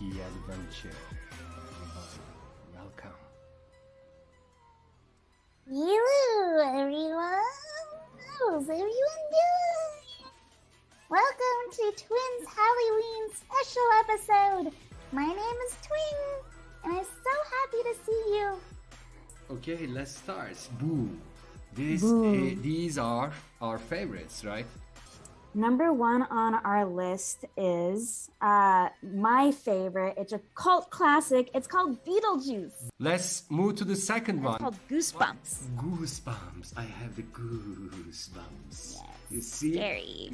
spooky adventure. Welcome. Hello, everyone. How's everyone doing? Welcome to Twins Halloween special episode. My name is Twin, and I'm so happy to see you. Okay, let's start. Boo. These are our favorites, right? Number one on our list is my favorite. It's a cult classic. It's called Beetlejuice. Let's move to the second one. It's called Goosebumps. Goosebumps. I have the goosebumps. Yes, you see? Scary.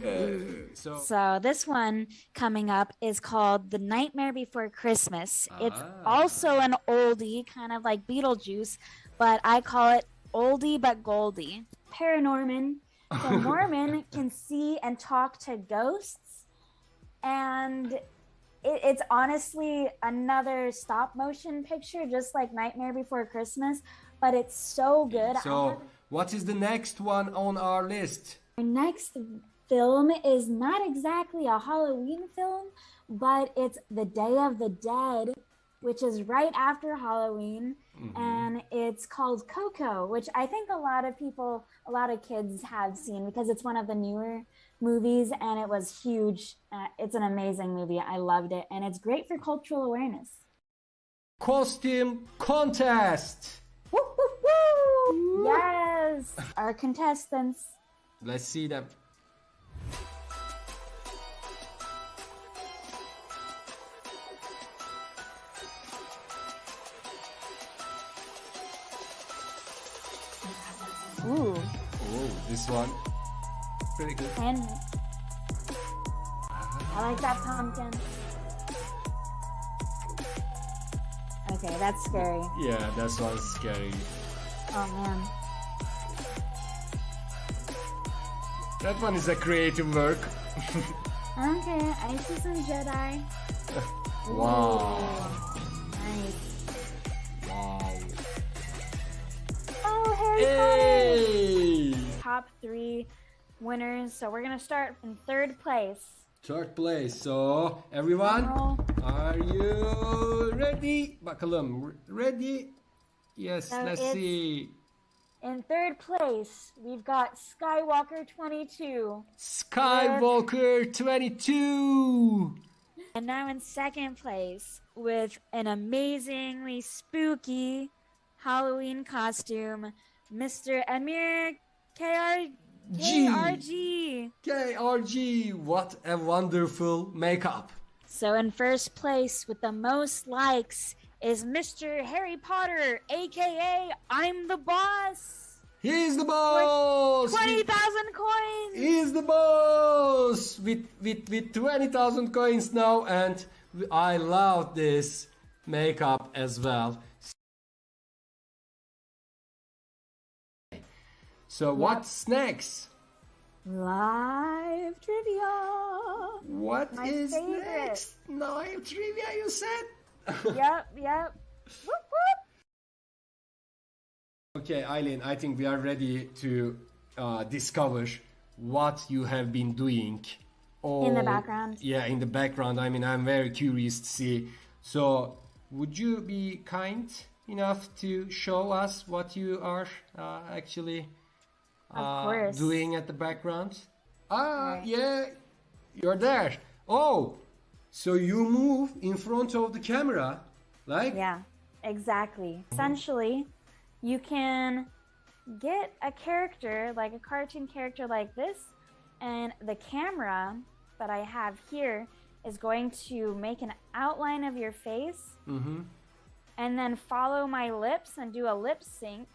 So this one coming up is called The Nightmare Before Christmas. It's also an oldie, kind of like Beetlejuice, but I call it oldie but goldie. Paranorman. So Norman can see and talk to ghosts, and it's honestly another stop motion picture, just like Nightmare Before Christmas, but it's so good. So what is the next one on our list? Our next film is not exactly a Halloween film, but it's The Day of the Dead, which is right after Halloween, and it's called Coco, which I think a lot of kids have seen because it's one of the newer movies and it was huge. It's an amazing movie. I loved it, and it's great for cultural awareness. Costume contest! Woo, woo, woo! Yes! Our contestants. Let's see them. Ooh. Oh, this one. Pretty good. And I like that pumpkin. Okay, that's scary. Yeah, that one's scary. Oh man. That one is a creative work. Okay, I see some Jedi. Wow. Nice. Wow. Oh, Harry Hey! Potter! Top 3 winners. So we're gonna start in 3rd place. Third place. So, everyone, are you ready? Bakalım. Ready? Yes, So let's see. In 3rd place, we've got Skywalker 22. Skywalker 22. And now in 2nd place, with an amazingly spooky Halloween costume, Mr. Emir KRG. KRG. What a wonderful makeup. So in 1st place with the most likes is Mr. Harry Potter, aka I'm the boss. He's the boss. 20,000 coins. He's the boss with 20,000 coins now, and I love this makeup as well. So what's next? Live trivia. What My is favorite. next? Live trivia, you said? Yep. Whoop, whoop. Okay, Eileen, I think we are ready to discover what you have been doing. In the background. Yeah, in the background. I mean, I'm very curious to see. So, would you be kind enough to show us what you are actually Of course. doing at the background? Right. Yeah, you're there. Oh, so you move in front of the camera, like? Yeah, exactly. Essentially, you can get a character, like a cartoon character like this, and the camera that I have here is going to make an outline of your face, and then follow my lips and do a lip sync.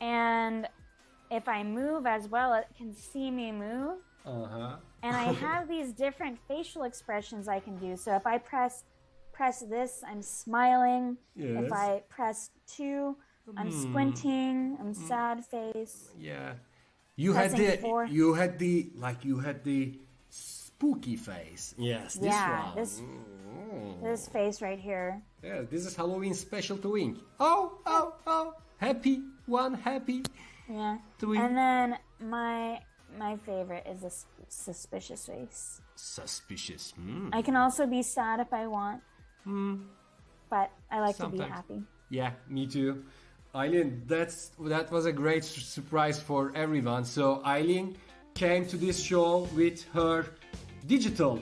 And if I move as well, it can see me move. And I have these different facial expressions I can do. So if I press this, I'm smiling. Yes. If I press 2, I'm squinting. I'm sad face. Yeah. You had the spooky face. Yes, this Yeah, one. this face right here. Yeah, this is Halloween special to Wink. Oh. Happy one, happy. Yeah. 3. And then my favorite is this suspicious face. Suspicious. I can also be sad if I want. But I like to be Sometimes. happy. Yeah, me too. Eileen, that was a great surprise for everyone. So Eileen came to this show with her digital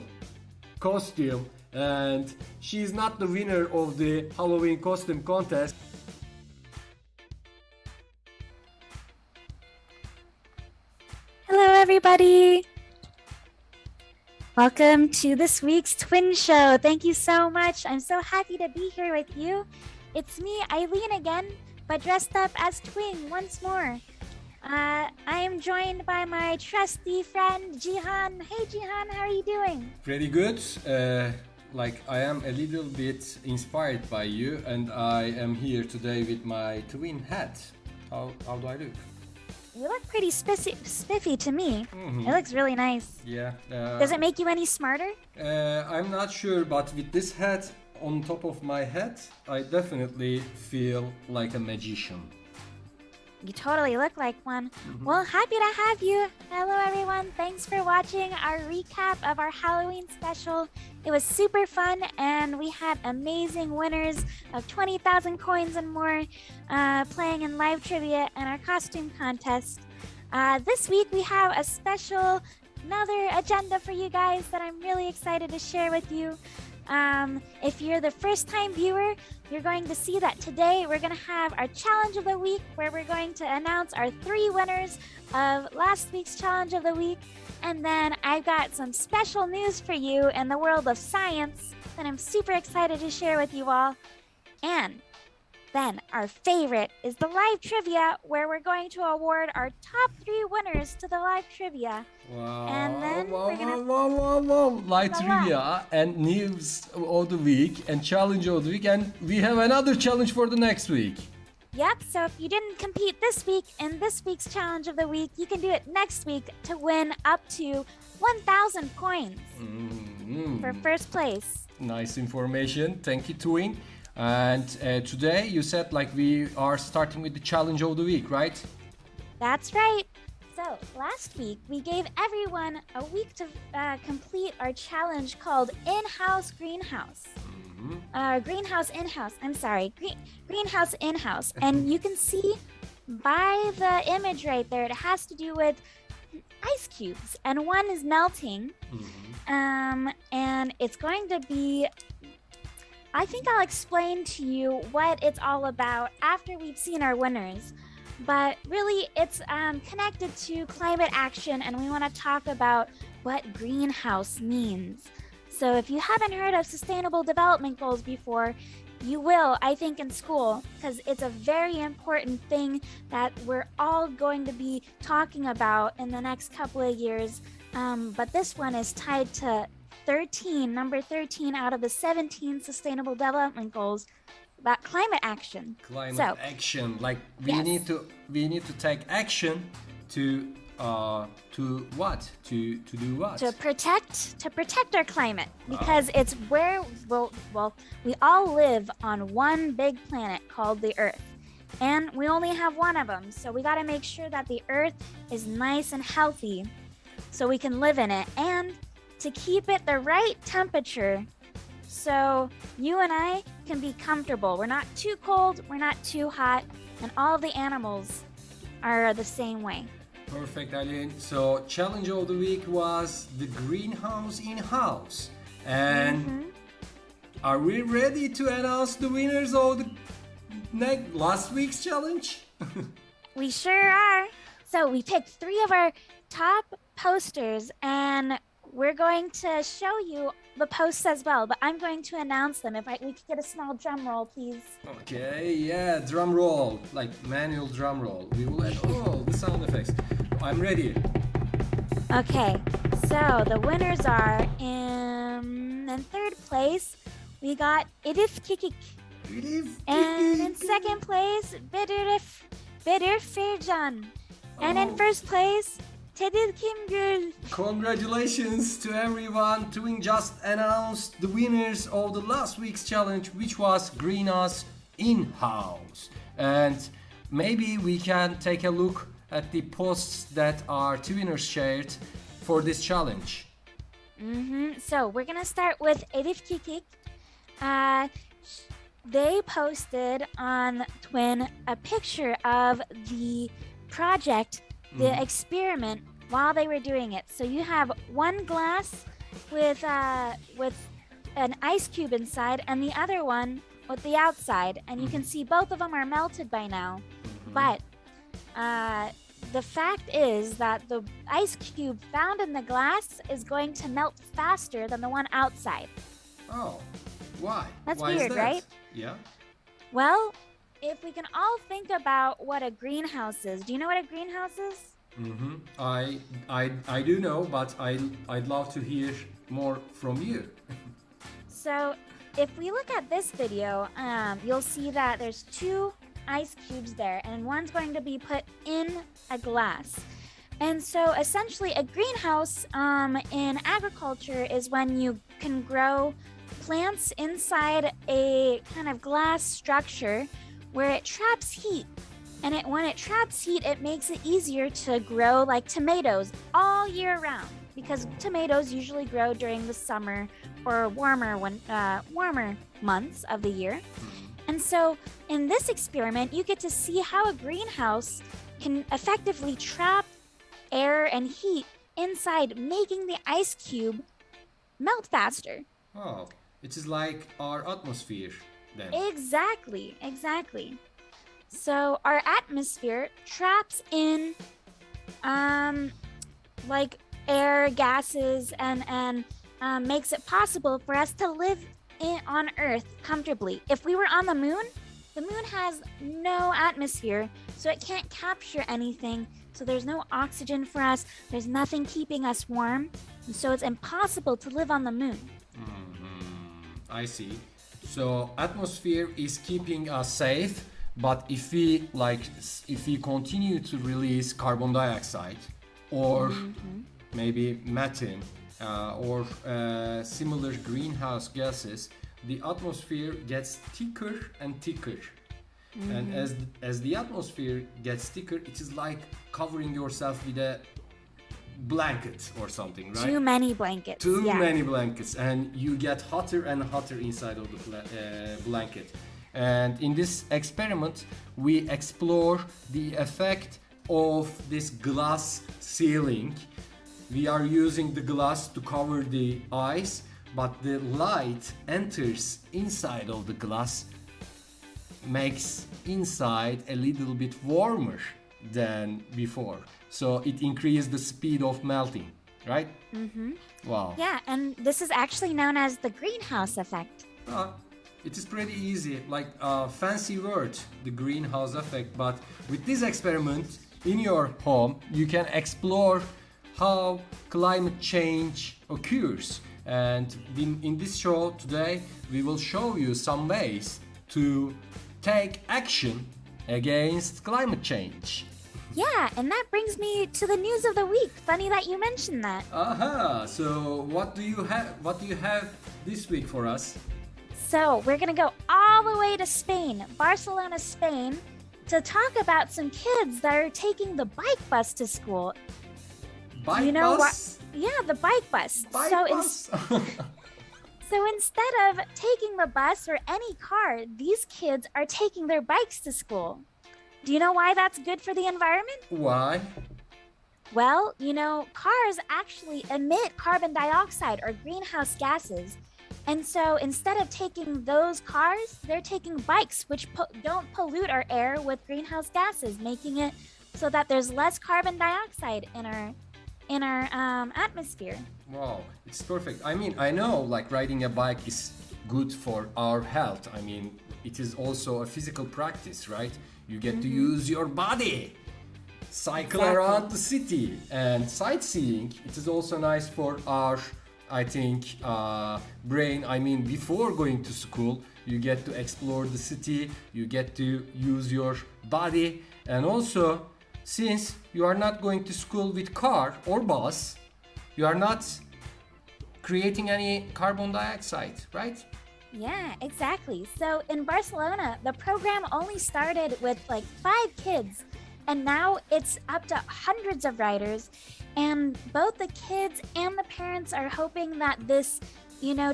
costume, and she's not the winner of the Halloween costume contest. Hello, everybody. Welcome to this week's Twin Show. Thank you so much. I'm so happy to be here with you. It's me, Eileen, again, but dressed up as Twing once more. I am joined by my trusty friend, Jihan. Hey, Jihan, how are you doing? Pretty good. I am a little bit inspired by you, and I am here today with my twin hat. How do I look? You look pretty spiffy to me. It looks really nice. Yeah. Does it make you any smarter? I'm not sure, but with this hat on top of my head, I definitely feel like a magician. You totally look like one. Well, happy to have you. Hello, everyone. Thanks for watching our recap of our Halloween special. It was super fun, and we had amazing winners of 20,000 coins and more playing in live trivia and our costume contest. This week, we have a special, another agenda for you guys that I'm really excited to share with you. If you're the first-time viewer, you're going to see that today we're going to have our challenge of the week, where we're going to announce our 3 winners of last week's challenge of the week. And then I've got some special news for you in the world of science that I'm super excited to share with you all. And then our favorite is the live trivia, where we're going to award our top 3 winners to the live trivia. Wow! And then we're gonna... Wow! Live trivia and news of the week and challenge of the week, and we have another challenge for the next week. Yep, so if you didn't compete this week in this week's challenge of the week, you can do it next week to win up to 1,000 coins for first place. Nice information. Thank you, Twin. And today you said we are starting with the challenge of the week, right? That's right. So last week we gave everyone a week to complete our challenge called In-House Greenhouse. Greenhouse In-House. I'm sorry. Greenhouse In-House. And you can see by the image right there, it has to do with ice cubes. And one is melting. And it's going to be... I think I'll explain to you what it's all about after we've seen our winners. But really, it's connected to climate action, and we want to talk about what greenhouse means. So if you haven't heard of Sustainable Development Goals before, you will, I think, in school, because it's a very important thing that we're all going to be talking about in the next couple of years. But this one is tied to number 13 out of the 17 Sustainable Development Goals about climate action. Action, yes. we need to take action to what? To do what? To protect our climate, because it's where we all live on one big planet called the Earth, and we only have one of them. So we got to make sure that the Earth is nice and healthy, so we can live in it, and to keep it the right temperature, so you and I can be comfortable. We're not too cold, we're not too hot, and all of the animals are the same way. Perfect, Eileen. So, challenge of the week was the greenhouse in-house. And are we ready to announce the winners of the last week's challenge? We sure are. So we picked 3 of our top posters, and we're going to show you the posts as well, but I'm going to announce them. If we could get a small drum roll, please. Okay, yeah, drum roll, manual drum roll. We will add all the sound effects. I'm ready. Okay, so the winners are in 3rd place, we got Edith Kikik. And in 2nd place, Bedurferjan. And in 1st place, Tedil Kimgül. Congratulations to everyone. Twin just announced the winners of the last week's challenge, which was Greenhouse In-House. And maybe we can take a look at the posts that our twinners shared for this challenge. So we're gonna start with Edith Kikik. they posted on Twin a picture of the project, the experiment, while they were doing it. So you have one glass with an ice cube inside, and the other one with the outside, and you can see both of them are melted by now. But the fact is that the ice cube found in the glass is going to melt faster than the one outside. Oh, why? That's Why weird, is that? right? Yeah. Well, if we can all think about what a greenhouse is. Do you know what a greenhouse is? I do know, but I'd love to hear more from you. So if we look at this video, you'll see that there's two ice cubes there, and one's going to be put in a glass. And so essentially a greenhouse in agriculture is when you can grow plants inside a kind of glass structure where it traps heat. And when it traps heat, it makes it easier to grow like tomatoes all year round, because tomatoes usually grow during the summer or warmer months of the year. And so in this experiment, you get to see how a greenhouse can effectively trap air and heat inside, making the ice cube melt faster. Oh, it is like our atmosphere then. Exactly. So our atmosphere traps in like air, gases, and makes it possible for us to live on Earth comfortably. If we were on the moon has no atmosphere, so it can't capture anything. So there's no oxygen for us. There's nothing keeping us warm. And so it's impossible to live on the moon. I see. So atmosphere is keeping us safe, but if we continue to release carbon dioxide or maybe methane or similar greenhouse gases, the atmosphere gets thicker and thicker. And as the atmosphere gets thicker, it is like covering yourself with a blanket or something, right? Too many blankets. Too many blankets, and you get hotter and hotter inside of the blanket. And in this experiment, we explore the effect of this glass ceiling. We are using the glass to cover the ice, but the light enters inside of the glass, makes inside a little bit warmer than before. So it increases the speed of melting, right? Wow. Yeah, and this is actually known as the greenhouse effect. It is pretty easy, like a fancy word, the greenhouse effect. But with this experiment in your home, you can explore how climate change occurs. And in this show today, we will show you some ways to take action against climate change. Yeah, and that brings me to the news of the week. Funny that you mentioned that. So what do you have this week for us? So we're gonna go all the way to Spain, Barcelona, Spain, to talk about some kids that are taking the bike bus to school. Bike bus? Yeah, the bike bus. Bike so bus? So instead of taking the bus or any car, these kids are taking their bikes to school. Do you know why that's good for the environment? Why? Well, cars actually emit carbon dioxide or greenhouse gases. And so instead of taking those cars, they're taking bikes, which don't pollute our air with greenhouse gases, making it so that there's less carbon dioxide in our atmosphere. Wow, it's perfect. I mean, I know like riding a bike is good for our health. I mean, it is also a physical practice, right? You get to use your body, cycle around the city, and sightseeing. It is also nice for our, I think, brain. I mean, before going to school, you get to explore the city, you get to use your body, and also, since you are not going to school with car or bus, you are not creating any carbon dioxide, right? Yeah, exactly. So in Barcelona, the program only started with like 5 kids, and now it's up to hundreds of riders. And both the kids and the parents are hoping that this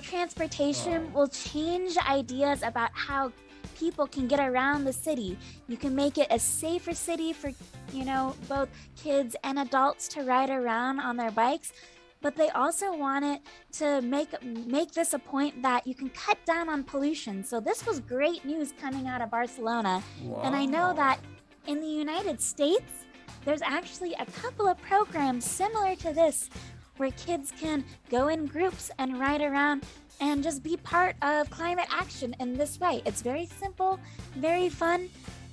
transportation will change ideas about how people can get around the city. You can make it a safer city for, both kids and adults to ride around on their bikes. But they also want it to make this a point that you can cut down on pollution. So this was great news coming out of Barcelona. Wow. And I know that in the United States, there's actually a couple of programs similar to this where kids can go in groups and ride around and just be part of climate action in this way. It's very simple, very fun,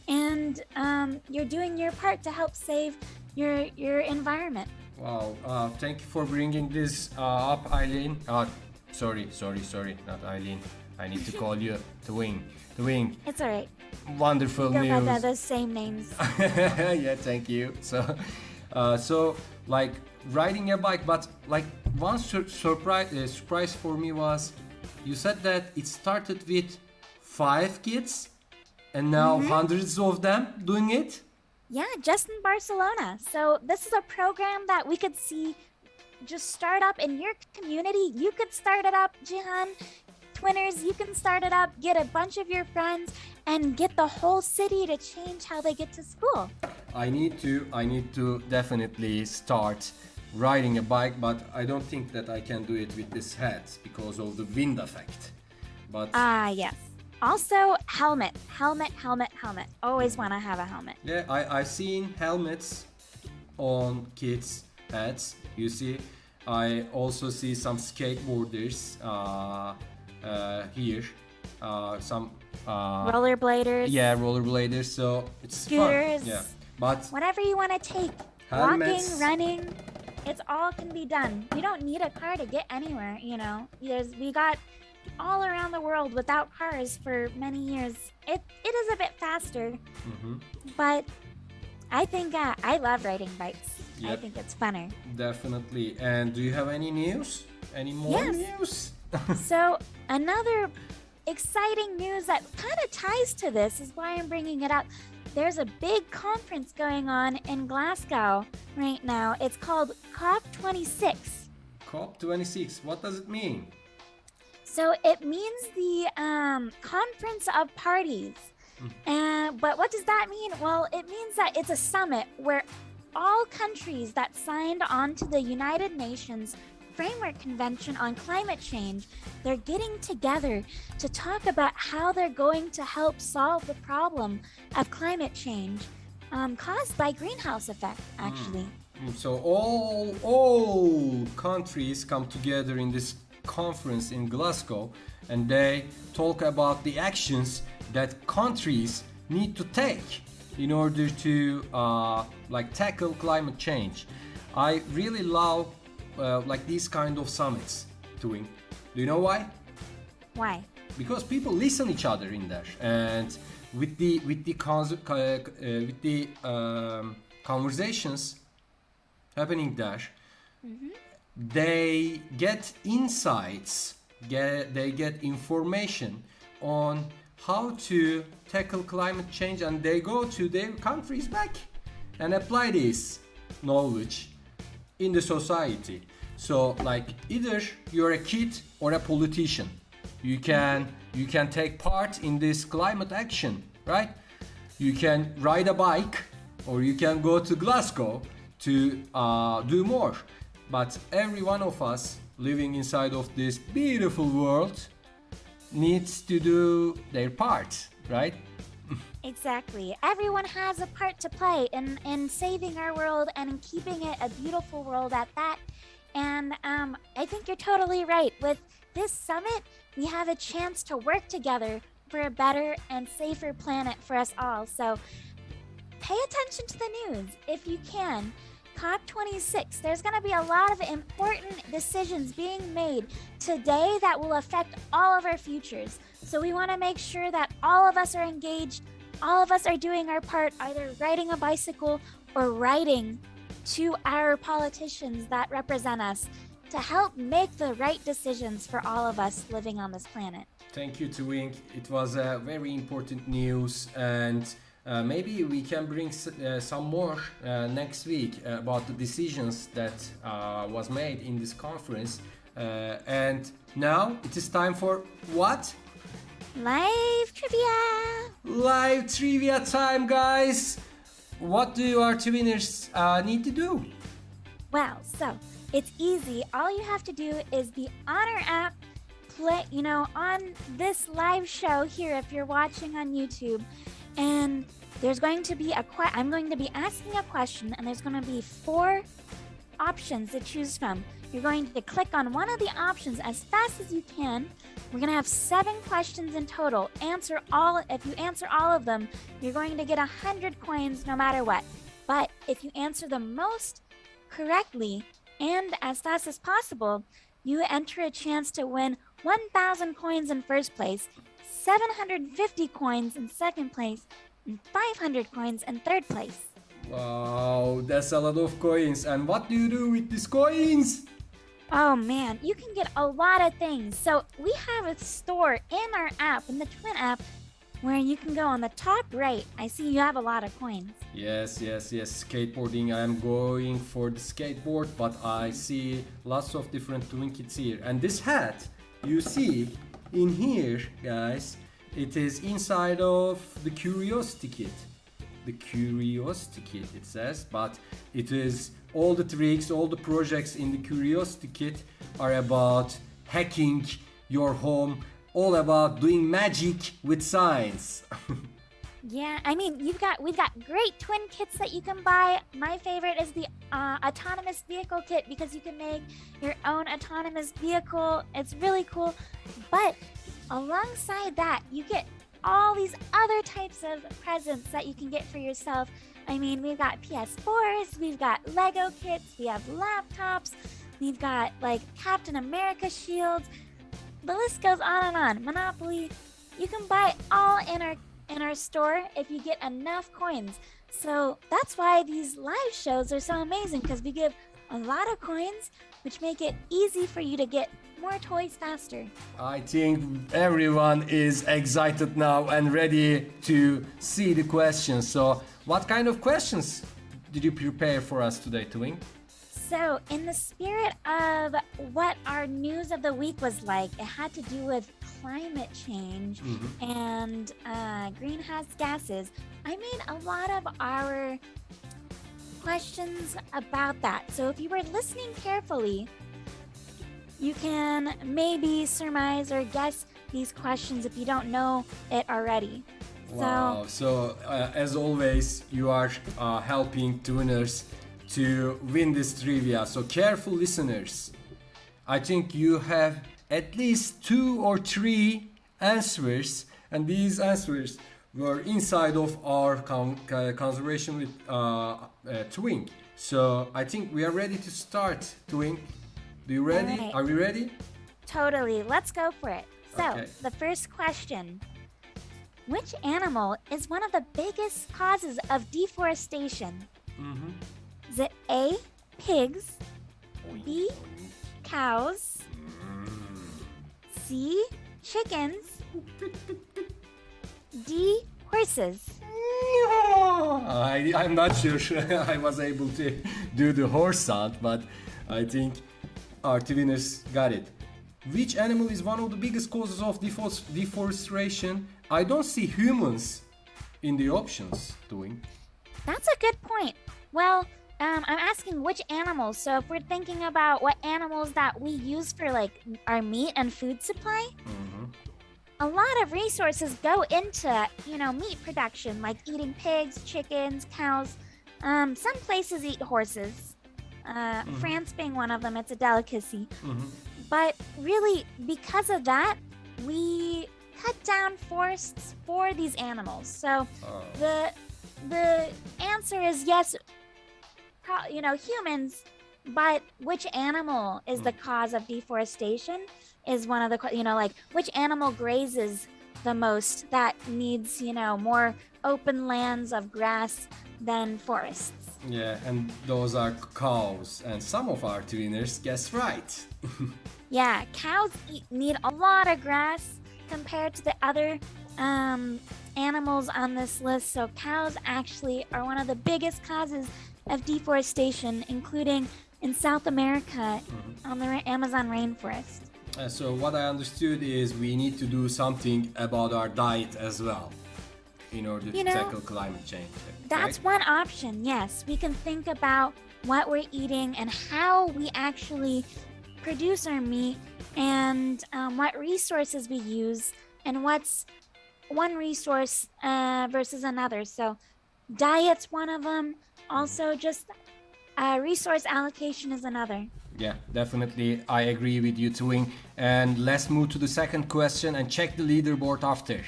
and you're doing your part to help save your environment. Wow, thank you for bringing this up, Eileen. Sorry, not Eileen. I need to call you Twing. It's all right. Wonderful We news. go by those same names. Yeah, thank you. So like riding a bike, but like one surprise for me was you said that it started with 5 kids and now hundreds of them doing it. Yeah, just in Barcelona. So this is a program that we could see just start up in your community. You could start it up, Jihan. Twinners, you can start it up, get a bunch of your friends, and get the whole city to change how they get to school. I need to definitely start riding a bike, but I don't think that I can do it with this hat because of the wind effect. But yes. Also, helmet. Always want to have a helmet. yeah, I've seen helmets on kids' heads. You see, I also see some skateboarders here. Some Rollerbladers. yeah, rollerbladers. So it's Scooters. fun. Yeah, but Whatever you want to take. helmets. Walking, running, it's all can be done. You don't need a car to get anywhere, We got all around the world without cars for many years. It is a bit faster, but I think I love riding bikes. I Yep. think it's funner. Definitely. And do you have any news? Any more Yes. news? So another exciting news that kind of ties to this is why I'm bringing it up. There's a big conference going on in Glasgow right now. It's called COP26. COP26. What does it mean? So it means the Conference of Parties. But what does that mean? Well, it means that it's a summit where all countries that signed on to the United Nations Framework Convention on Climate Change, they're getting together to talk about how they're going to help solve the problem of climate change caused by greenhouse effect, actually. So all countries come together in this conference in Glasgow, and they talk about the actions that countries need to take in order to tackle climate change. I really love these kind of summits doing. Do you know why? Why? Because people listen each other in there, and with the conversations happening there, they get insights, they get information on how to tackle climate change, and they go to their countries back and apply this knowledge in the society. So like either you're a kid or a politician, you can take part in this climate action, right? You can ride a bike or you can go to Glasgow to do more. But every one of us living inside of this beautiful world needs to do their part, right? Exactly. Everyone has a part to play in saving our world and in keeping it a beautiful world at that. And I think you're totally right. With this summit, we have a chance to work together for a better and safer planet for us all. So pay attention to the news if you can. COP26, there's going to be a lot of important decisions being made today that will affect all of our futures. So we want to make sure that all of us are engaged, all of us are doing our part, either riding a bicycle or writing to our politicians that represent us to help make the right decisions for all of us living on this planet. Thank you, Twink. It was a very important news, and maybe we can bring some more next week about the decisions that was made in this conference. And now it is time for what? Live trivia. Live trivia time, guys. What do our winners need to do? Well, so it's easy. All you have to do is be on our app, play, on this live show here if you're watching on YouTube, and there's going to be I'm going to be asking a question, and there's going to be 4 options to choose from. You're going to click on one of the options as fast as you can. We're going to have 7 questions in total. If you answer all of them, you're going to get 100 coins no matter what. But if you answer the most correctly and as fast as possible, you enter a chance to win 1,000 coins in first place, 750 coins in second place, and 500 coins in third place. Wow, that's a lot of coins. And what do you do with these coins? Oh man, you can get a lot of things. So we have a store in our app, in the Twin app, where you can go on the top right. I see you have a lot of coins. Yes. Skateboarding. I am going for the skateboard, but I see lots of different twin kits here. And this hat, you see in here, guys, it is inside of the Curiosity Kit. The Curiosity Kit, it says, but it is all the tricks, all the projects in the Curiosity Kit are about hacking your home, all about doing magic with science. Yeah, I mean, we've got great twin kits that you can buy. My favorite is the autonomous vehicle kit because you can make your own autonomous vehicle. It's really cool. But alongside that, you get all these other types of presents that you can get for yourself. I mean, we've got PS4s, we've got Lego kits, we have laptops, we've got like Captain America shields. The list goes on and on. Monopoly. You can buy all in our store if you get enough coins. So that's why these live shows are so amazing, because we give a lot of coins, which make it easy for you to get more toys faster. I think everyone is excited now and ready to see the questions. So, what kind of questions did you prepare for us today, Twink? So, in the spirit of what our news of the week was like, it had to do with climate change and greenhouse gases. I made a lot of our questions about that. So, if you were listening carefully, you can maybe surmise or guess these questions if you don't know it already. Wow, so as always, you are helping tuners to win this trivia. So careful listeners, I think you have at least 2 or 3 answers, and these answers were inside of our conversation with Twink. So I think we are ready to start, Twink. Do you ready? Right. Are we ready? Totally. Let's go for it. So, Okay. The first question. Which animal is one of the biggest causes of deforestation? Is it A, pigs, B, cows, C, chickens, D, horses? I'm not sure I was able to do the horse sound, but I think our winners got it. Which animal is one of the biggest causes of deforestation? I don't see humans in the options doing. That's a good point. Well, I'm asking which animals. So if we're thinking about what animals that we use for like our meat and food supply, a lot of resources go into, meat production, like eating pigs, chickens, cows. Some places eat horses. France being one of them, it's a delicacy. But really, because of that, we cut down forests for these animals. So the answer is yes, humans, but which animal is the cause of deforestation is one of the, like which animal grazes the most that needs, more open lands of grass than forests. Yeah, and those are cows, and some of our winners guess right. Yeah, cows need a lot of grass compared to the other animals on this list. So cows actually are one of the biggest causes of deforestation, including in South America on the Amazon rainforest. So what I understood is we need to do something about our diet as well in order to tackle climate change. That's right? one option, yes. We can think about what we're eating and how we actually produce our meat and what resources we use and what's one resource versus another. So diet's one of them. Also, just resource allocation is another. Yeah, definitely. I agree with you, Twing. And let's move to the second question and check the leaderboard after.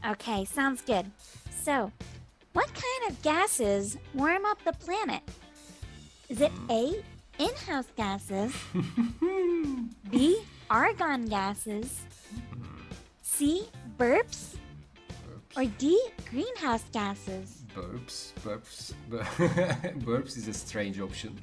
Okay, sounds good. So, what kind of gases warm up the planet? Is it A, in-house gases, B, argon gases, C, burps, or D, greenhouse gases? Burps is a strange option.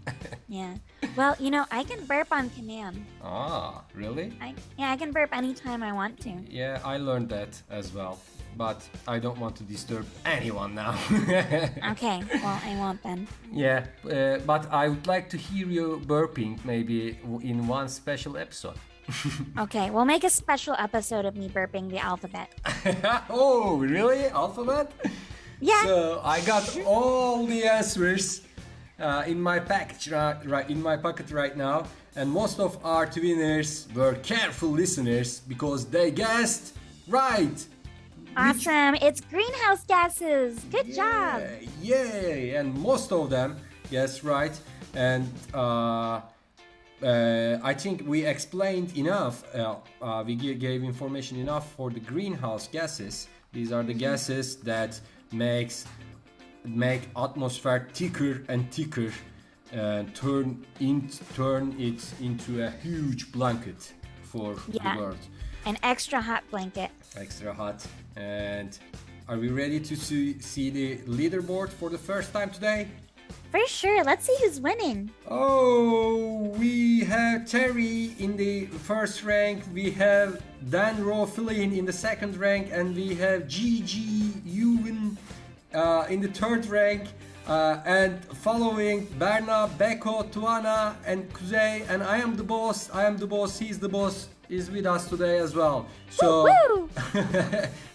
Yeah. Well, I can burp on command. Ah, really? I can burp anytime I want to. Yeah, I learned that as well. But I don't want to disturb anyone now. Okay, well, I won't then. Yeah, but I would like to hear you burping maybe in one special episode. Okay, we'll make a special episode of me burping the alphabet. Oh, really? Alphabet? Yeah. So I got all the answers in my package in my pocket right now, and most of our twinners were careful listeners because they guessed right. Awesome! It's greenhouse gases. Good job. Yay! And most of them guessed right, and I think we explained enough. We gave information enough for the greenhouse gases. These are the gases that make atmosphere thicker and thicker and turn it into a huge blanket for the world. An extra hot blanket. Extra hot. And are we ready to see the leaderboard for the first time today? For sure. Let's see who's winning. Oh, we have Terry in the first rank, we have Dan Rofilin in the second rank, and we have Gigi Ewan in the third rank, and following Berna, Beko, Tuana, and Kuzey, and I am the boss, he's the boss, is with us today as well. So,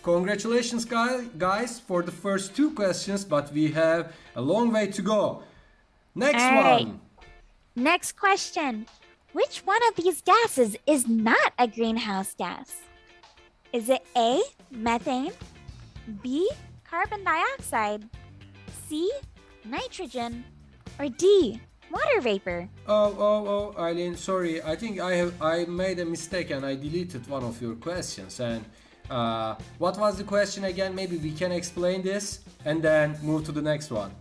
congratulations guys for the first two questions, but we have a long way to go. Next one. Next question. Which one of these gases is not a greenhouse gas? Is it A, methane, B, carbon dioxide, C, nitrogen, or D, water vapor? Oh, Eileen, sorry. I think I made a mistake and I deleted one of your questions. And what was the question again? Maybe we can explain this and then move to the next one.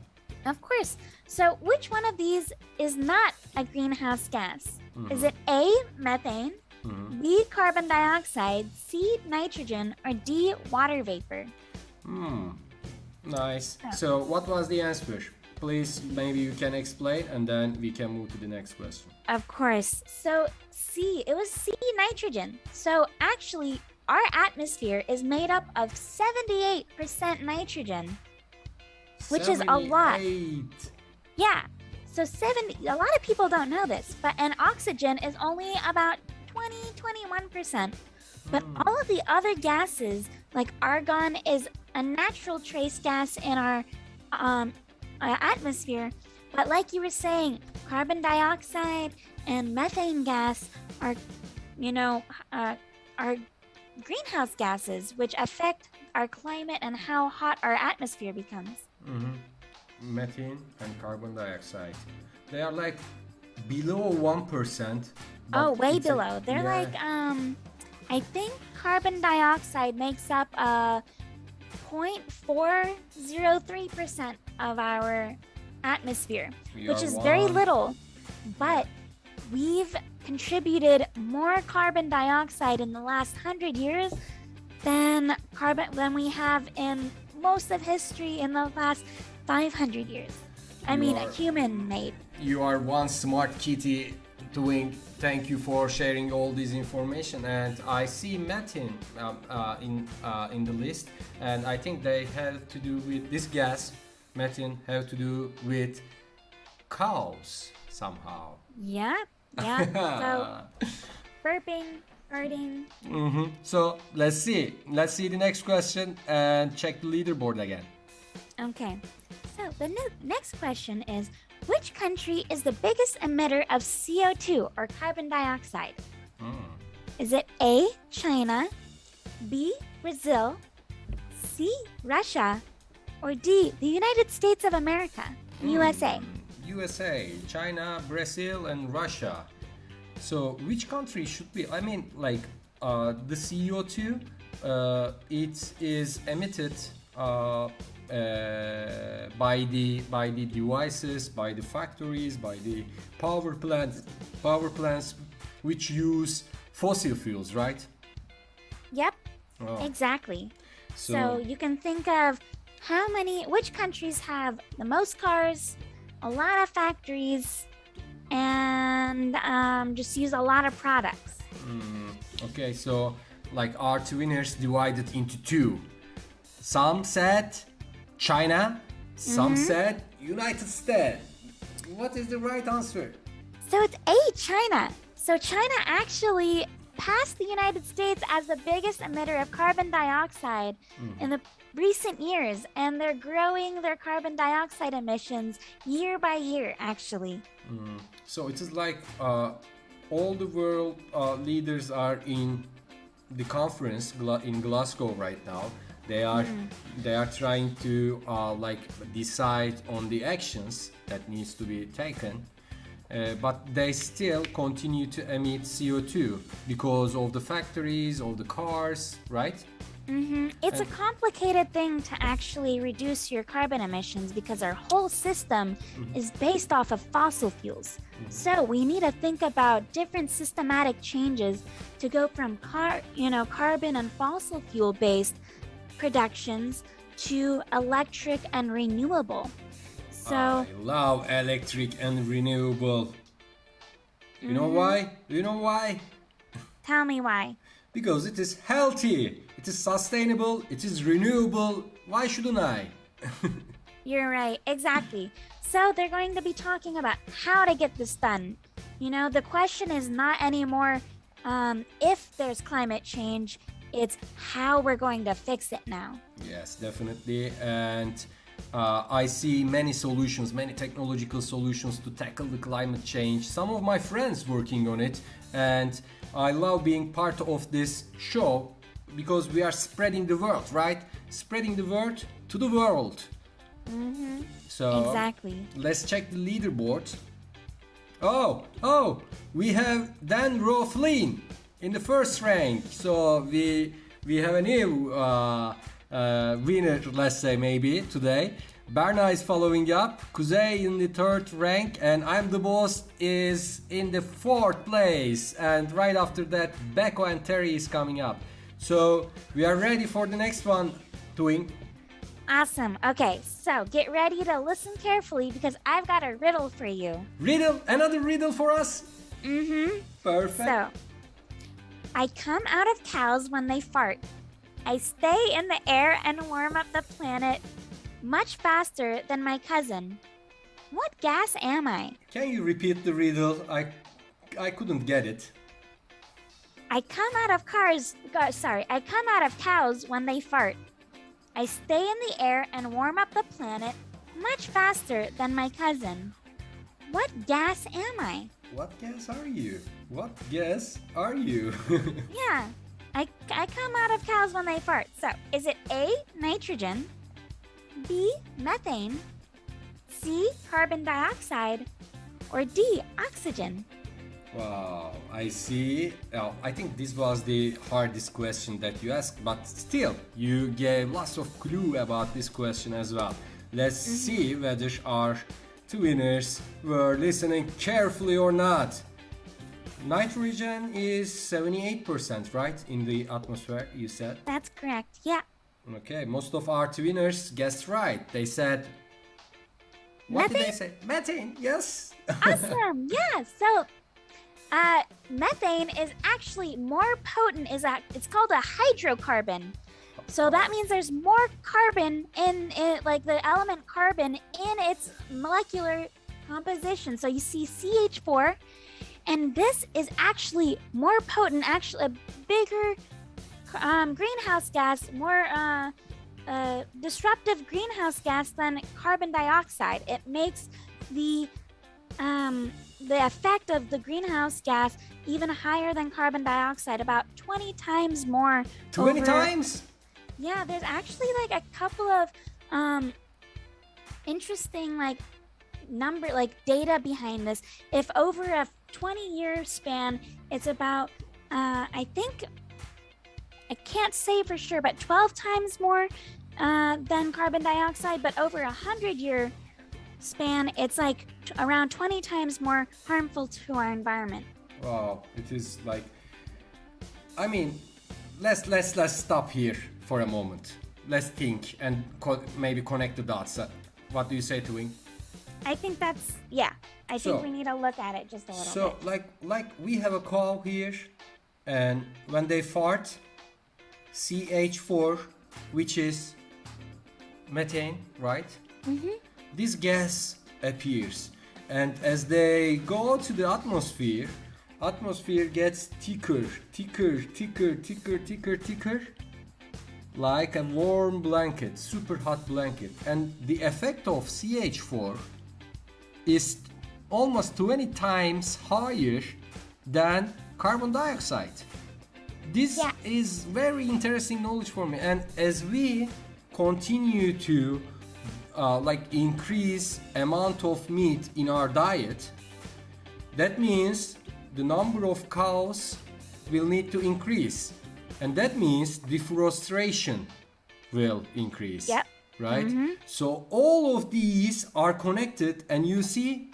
Of course. So, which one of these is not a greenhouse gas? Is it A, methane, B, carbon dioxide, C, nitrogen, or D, water vapor? Nice. So, what was the answer? Please, maybe you can explain and then we can move to the next question. Of course. So, C, it was C, nitrogen. So, actually, our atmosphere is made up of 78% nitrogen, which is a lot. Yeah. So, a lot of people don't know this, and oxygen is only about 21%. But all of the other gases, like argon, is a natural trace gas in our atmosphere. But like you were saying, carbon dioxide and methane gas are greenhouse gases, which affect our climate and how hot our atmosphere becomes. Methane and carbon dioxide. They are like below 1%. Oh, way below. They're like, I think carbon dioxide makes up 0.403% of our atmosphere, which is very little. But we've contributed more carbon dioxide in the last 100 years than we have in most of history in the last 500 years. I mean, human-made. You are one smart kitty doing. Thank you for sharing all this information. And I see methane in the list, and I think they have to do with this gas. Methane have to do with cows somehow. Yeah. So burping, farting. So let's see the next question and check the leaderboard again. Okay. So the next question is, which country is the biggest emitter of CO2 or carbon dioxide? Is it A, China, B, Brazil, C, Russia, or D, the United States of America, USA? USA, China, Brazil, and Russia. So which country should be? I mean, like the CO2, it is emitted by the devices, by the factories, by the power plants which use fossil fuels, right? Yep, Oh. exactly. So you can think of which countries have the most cars, a lot of factories, and just use a lot of products. Okay, so like our winners divided into two. Some said China, some said United States. What is the right answer? So it's A, China. So China actually passed the United States as the biggest emitter of carbon dioxide in the recent years, and they're growing their carbon dioxide emissions year by year, actually. So it is like all the world leaders are in the conference in Glasgow right now. They are trying to like decide on the actions that needs to be taken. But they still continue to emit CO2 because of the factories, of the cars, right? It's a complicated thing to actually reduce your carbon emissions because our whole system is based off of fossil fuels. So we need to think about different systematic changes to go from carbon and fossil fuel based productions to electric and renewable. So I love electric and renewable. You know why? Do you know why? tell me why. Because it is healthy, it is sustainable, it is renewable. Why shouldn't I? You're right, exactly. So they're going to be talking about how to get this done. You know, the question is not anymore if there's climate change, it's how we're going to fix it now. Yes, definitely. And I see many solutions, many technological solutions to tackle the climate change. Some of my friends working on it, and I love being part of this show because we are spreading the word, right? Spreading the word to the world. So Exactly. let's check the leaderboard. Oh, we have Dan Roflin in the first rank. So we have a new winner, let's say, maybe today. Berna is following up, Kuzey in the third rank, and I'm the boss is in the fourth place. And right after that, Beko and Terry is coming up. So we are ready for the next one, Twing. Awesome. Okay, so get ready to listen carefully because I've got a riddle for you. Riddle, another riddle for us. Perfect. So, I come out of cows when they fart. I stay in the air and warm up the planet much faster than my cousin. What gas am I? Can you repeat the riddle? I couldn't get it. I come out of cows when they fart. I stay in the air and warm up the planet much faster than my cousin. What gas am I? What gas are you? What gas are you? Yeah, I come out of cows when they fart. So, is it A, nitrogen, B, methane, C, carbon dioxide, or D, oxygen? Wow, I see. I think this was the hardest question that you asked, but still, you gave lots of clue about this question as well. Let's see whether our two winners were listening carefully or not. Nitrogen is 78%, right, in the atmosphere, you said? That's correct, yeah. Okay, most of our two winners guessed right. They said... What did they say? Methane, yes! Awesome, yeah. So, methane is actually more potent. It's called a hydrocarbon. So that means there's more carbon in it, like the element carbon in its molecular composition. So you see CH4, and this is actually more potent, actually a bigger greenhouse gas, more disruptive greenhouse gas than carbon dioxide. It makes the effect of the greenhouse gas even higher than carbon dioxide, about 20 times more. 20 times? Yeah, there's actually like a couple of interesting data behind this. If over a 20-year span, it's about I think, I can't say for sure, but 12 times more than carbon dioxide. But over 100-year span, it's like around 20 times more harmful to our environment. Wow, it is like, I mean, let's stop here for a moment. Let's think and maybe connect the dots. What do you say, Twing? I think that's, yeah. I think we need to look at it just a little bit. So, like we have a cow here, and when they fart, CH4, which is methane, right? Mm-hmm. This gas appears, and as they go to the atmosphere gets thicker, like a warm blanket, super hot blanket. And the effect of CH4 is almost 20 times higher than carbon dioxide. This is very interesting knowledge for me. And as we continue to increase amount of meat in our diet, that means the number of cows will need to increase, and that means deforestation will increase. Yep. Right? Mm-hmm. So all of these are connected, and you see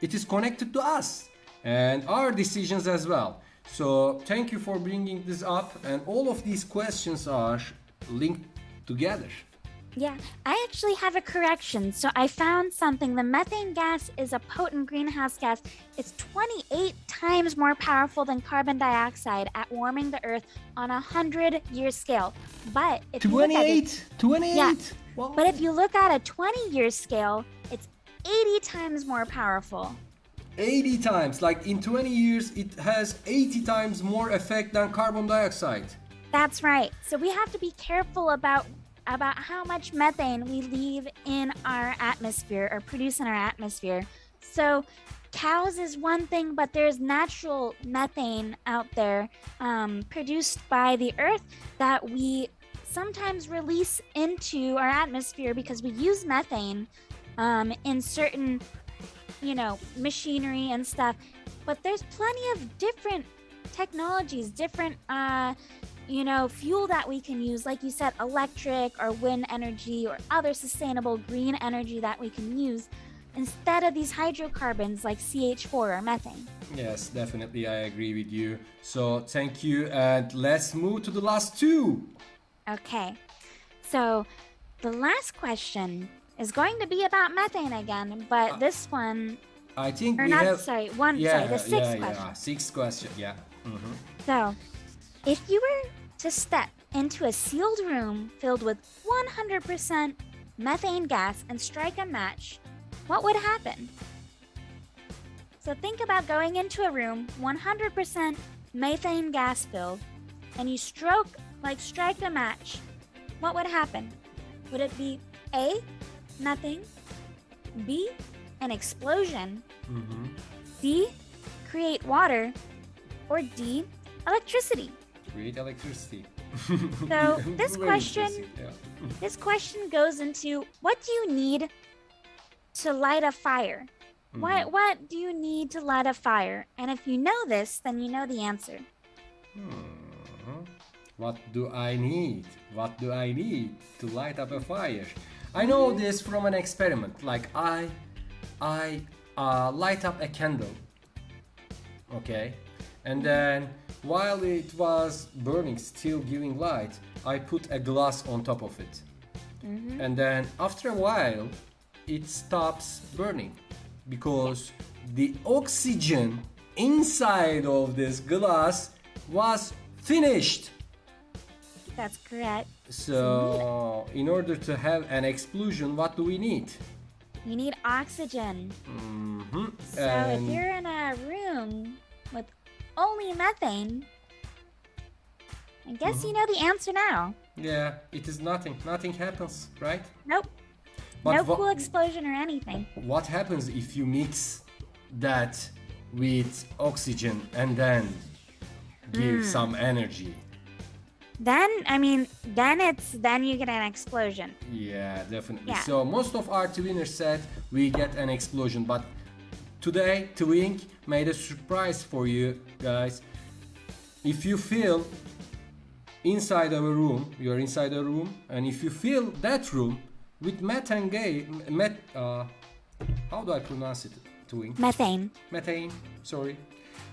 it is connected to us and our decisions as well. So thank you for bringing this up, and all of these questions are linked together. Yeah, I actually have a correction. So I found something. The methane gas is a potent greenhouse gas. It's 28 times more powerful than carbon dioxide at warming the earth on a 100-year scale. But if 28? Yeah. Wow. But if you look at a 20-year scale, it's 80 times more powerful. 80 times, like in 20 years it has 80 times more effect than carbon dioxide. That's right. So we have to be careful about how much methane we leave in our atmosphere or produce in our atmosphere. So cows is one thing, but there's natural methane out there produced by the earth that we sometimes release into our atmosphere because we use methane in certain, machinery and stuff. But there's plenty of different technologies, different fuel that we can use, like you said, electric or wind energy or other sustainable green energy that we can use instead of these hydrocarbons like CH4 or methane. Yes, definitely, I agree with you. So thank you, and let's move to the last two. Okay, so the last question is going to be about methane again, but this one, I think or we not, have... the sixth question. Sixth question, yeah. Mm-hmm. So, if you were to step into a sealed room filled with 100% methane gas and strike a match, what would happen? So think about going into a room 100% methane gas filled, and you strike a match. What would happen? Would it be A, nothing, B, an explosion, Mm-hmm. C, create water, or D, electricity? Create electricity. So this question, Yeah. this question goes into, what do you need to light a fire? Mhm. What do you need to light a fire? And if you know this, then you know the answer. What do I need? What do I need to light up a fire? I know this from an experiment. Like I light up a candle, okay, and then while it was burning, still giving light, I put a glass on top of it, and then after a while, it stops burning because the oxygen inside of this glass was finished. That's correct. So, in order to have an explosion, what do we need? You need oxygen. Mm-hmm. So if you're in a room with only methane, I guess you know the answer now. Yeah, it is nothing. Nothing happens, right? Nope. But no cool explosion or anything. What happens if you mix that with oxygen and then give some energy? Then you get an explosion. Yeah, definitely. Yeah. So most of our twinners said we get an explosion, but today Twink made a surprise for you guys. If you feel inside of a room, you're inside a room, and if you fill that room with methane how do I pronounce it, Twink? Methane. Methane, sorry.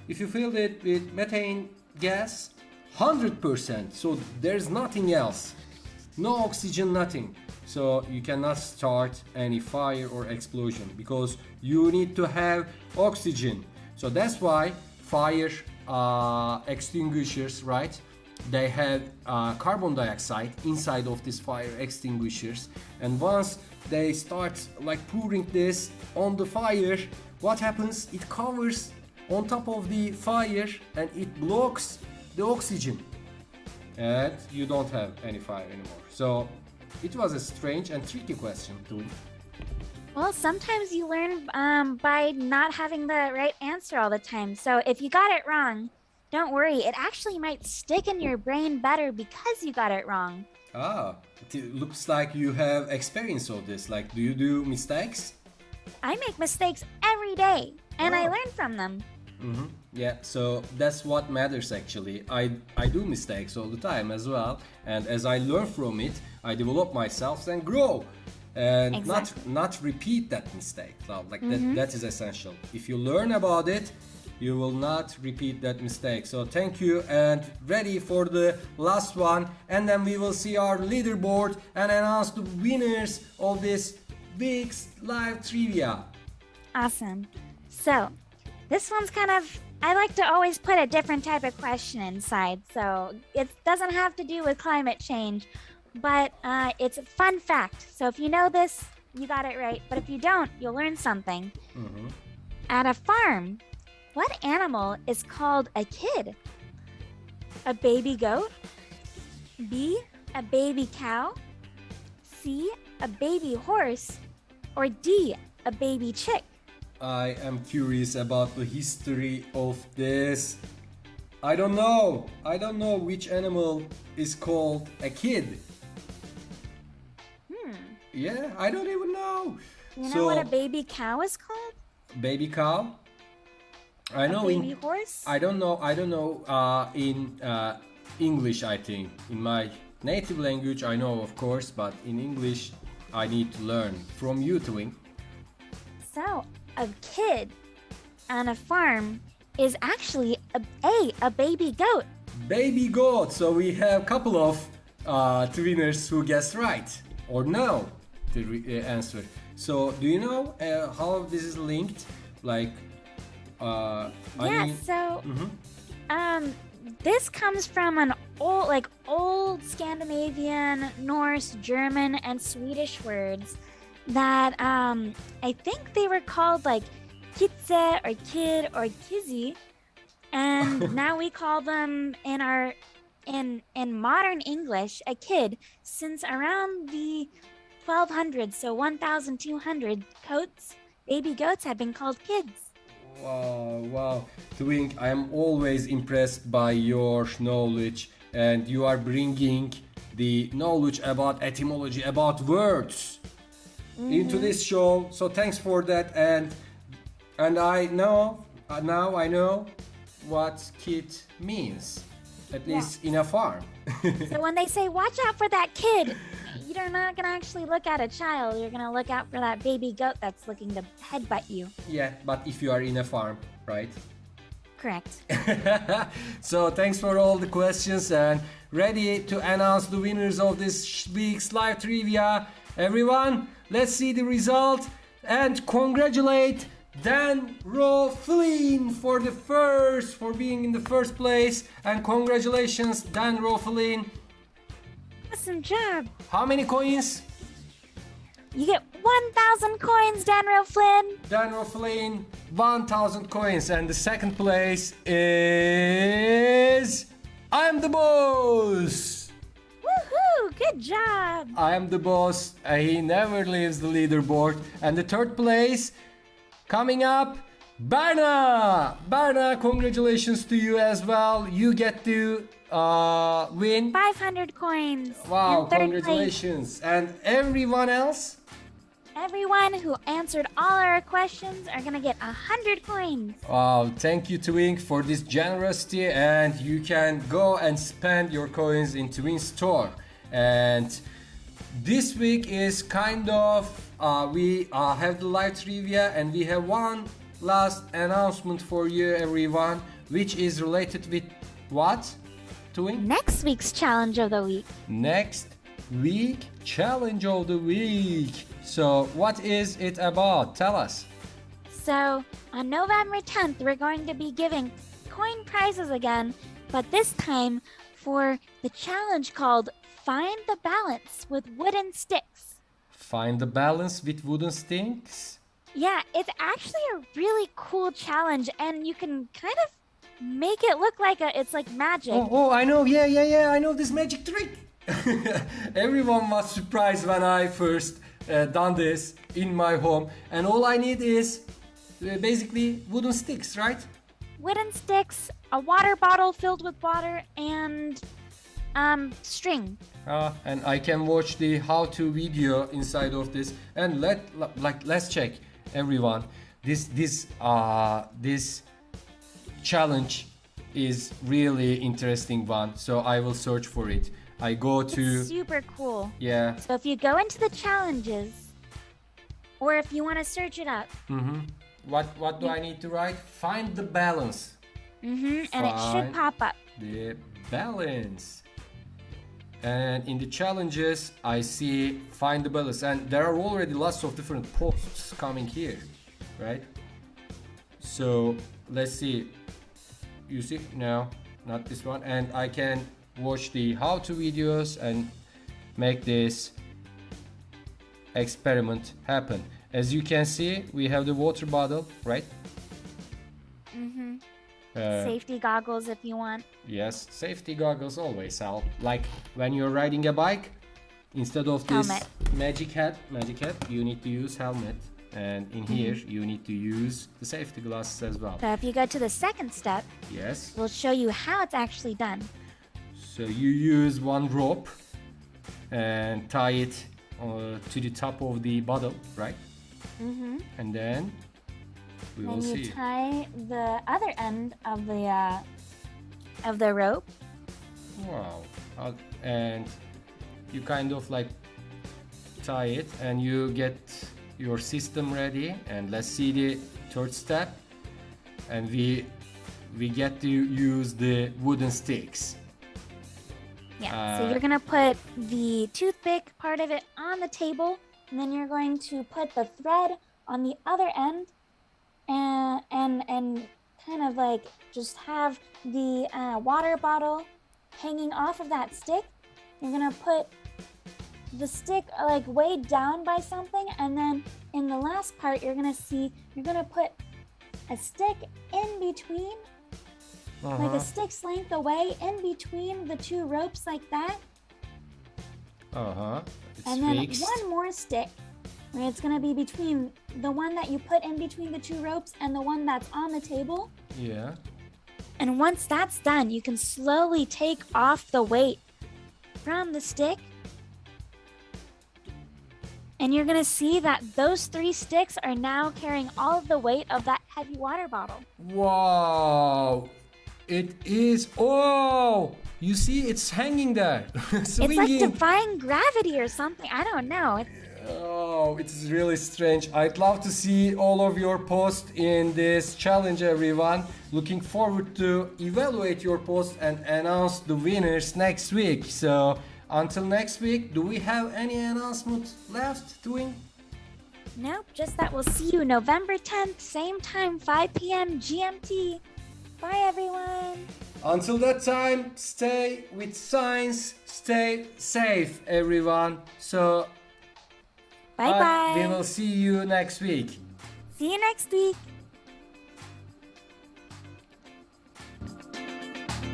If you fill it with methane gas, 100%, so there's nothing else, no oxygen, nothing, so you cannot start any fire or explosion because you need to have oxygen. So that's why fire extinguishers, right, they have carbon dioxide inside of these fire extinguishers, and once they start like pouring this on the fire, what happens, it covers on top of the fire and it blocks the oxygen, and you don't have any fire anymore. So it was a strange and tricky question to me. Well, sometimes you learn by not having the right answer all the time. So if you got it wrong, don't worry. It actually might stick in your brain better because you got it wrong. Ah, it looks like you have experience of this. Like, do you do mistakes? I make mistakes every day, and I learn from them. Mm-hmm. Yeah, so that's what matters actually. I do mistakes all the time as well, and as I learn from it, I develop myself and grow, and Exactly. not repeat that mistake. Like that is essential. If you learn about it, you will not repeat that mistake. So thank you, and ready for the last one, and then we will see our leaderboard and announce the winners of this week's live trivia. Awesome. So, this one's I like to always put a different type of question inside. So, it doesn't have to do with climate change, but it's a fun fact. So, if you know this, you got it right. But if you don't, you'll learn something. Mm-hmm. At a farm, what animal is called a kid? A baby goat? B, a baby cow? C, a baby horse? Or D, a baby chick? I am curious about the history of this. I don't know which animal is called a kid. Yeah, I don't even know. You know what a baby cow is called? Baby cow? I know baby horse? I don't know in English, I think. In my native language I know, of course, but in English I need to learn from you, Twink. So, a kid on a farm is actually a baby goat. Baby goat. So we have a couple of twinners who guessed right or no the answer. So do you know how this is linked? Like, this comes from an old Scandinavian, Norse, German, and Swedish words that I think they were called like kitse or kid or kizzy, and now we call them in modern English a kid since around the 1200s. So 1200 baby goats have been called kids. Wow, Twink, I am always impressed by your knowledge, and you are bringing the knowledge about etymology, about words into this show. So thanks for that, and I know now I know what kid means, at least in a farm. So when they say watch out for that kid, you're not gonna actually look at a child, you're gonna look out for that baby goat that's looking to headbutt you. Yeah, but if you are in a farm, right? Correct. So thanks for all the questions, and ready to announce the winners of this week's live trivia. Everyone, let's see the result and congratulate Dan Roflin for being in the first place, and congratulations Dan Roflin. Awesome job. How many coins? You get 1,000 coins, Danro Flynn. Daniel Flynn, 1,000 coins. And the second place is... I'm the boss! Woohoo! Good job. I am the boss. He never leaves the leaderboard. And the third place, coming up, Berna! Berna, congratulations to you as well. You get to win 500 coins. Wow, in third congratulations. And everyone else? place. Everyone who answered all our questions are gonna get 100 coins. Wow, thank you Twink for this generosity, and you can go and spend your coins in Twink store. And this week is kind of we have the live trivia, and we have one last announcement for you everyone, which is related with what, Twink? Next week's challenge of the week. Next week challenge of the week. So what is it about? Tell us. So on November 10th, we're going to be giving coin prizes again, but this time for the challenge called Find the Balance with Wooden Sticks. Find the balance with wooden sticks. Yeah, it's actually a really cool challenge, and you can kind of make it look like it's like magic. Oh, I know. Yeah. I know this magic trick. Everyone was surprised when I first done this in my home, and all I need is basically wooden sticks, right? Wooden sticks, a water bottle filled with water, and string. And I can watch the how-to video inside of this, and let's check everyone. This challenge is really interesting one, so I will search for it. I go to It's super cool. yeah. So if you go into the challenges, or if you want to search it up, What do I need to write? Find the balance. and it should Find pop up. the balance. And in the challenges, I see find the balance, and there are already lots of different posts coming here, right? So let's see. You see? No, not this one. And I can watch the how-to videos and make this experiment happen. As you can see, we have the water bottle, right? Safety goggles if you want. Yes, safety goggles always help. Like when you're riding a bike, instead of this Helmet. magic hat, you need to use helmet. And in here, you need to use the safety glasses as well. So if you go to the second step, Yes. we'll show you how it's actually done. So you use one rope and tie it to the top of the bottle, right? And then we will Then you see. tie the other end of the rope. Wow. And you kind of like tie it, and you get your system ready. And let's see the third step. And we get to use the wooden sticks. Yeah. So you're gonna put the toothpick part of it on the table, and then you're going to put the thread on the other end, and kind of like just have the water bottle hanging off of that stick. You're gonna put the stick like weighed down by something, and then in the last part you're gonna put a stick in between, like a stick's length away in between the two ropes like that. It's And then fixed. one more stick, where it's gonna be between the one that you put in between the two ropes and the one that's on the table. Yeah. And once that's done, you can slowly take off the weight from the stick. And you're gonna see that those 3 sticks are now carrying all of the weight of that heavy water bottle. Wow. It is. Oh, you see, it's hanging there, It's like swinging. defying gravity or something. I don't know. Oh, it's really strange. I'd love to see all of your posts in this challenge, everyone. Looking forward to evaluate your posts and announce the winners next week. So until next week, do we have any announcement left doing? Nope, just that we'll see you November 10th, same time, 5 p.m. GMT. Bye, everyone. Until that time, stay with science, stay safe, everyone. So Bye bye. We will see you next week. See you next week.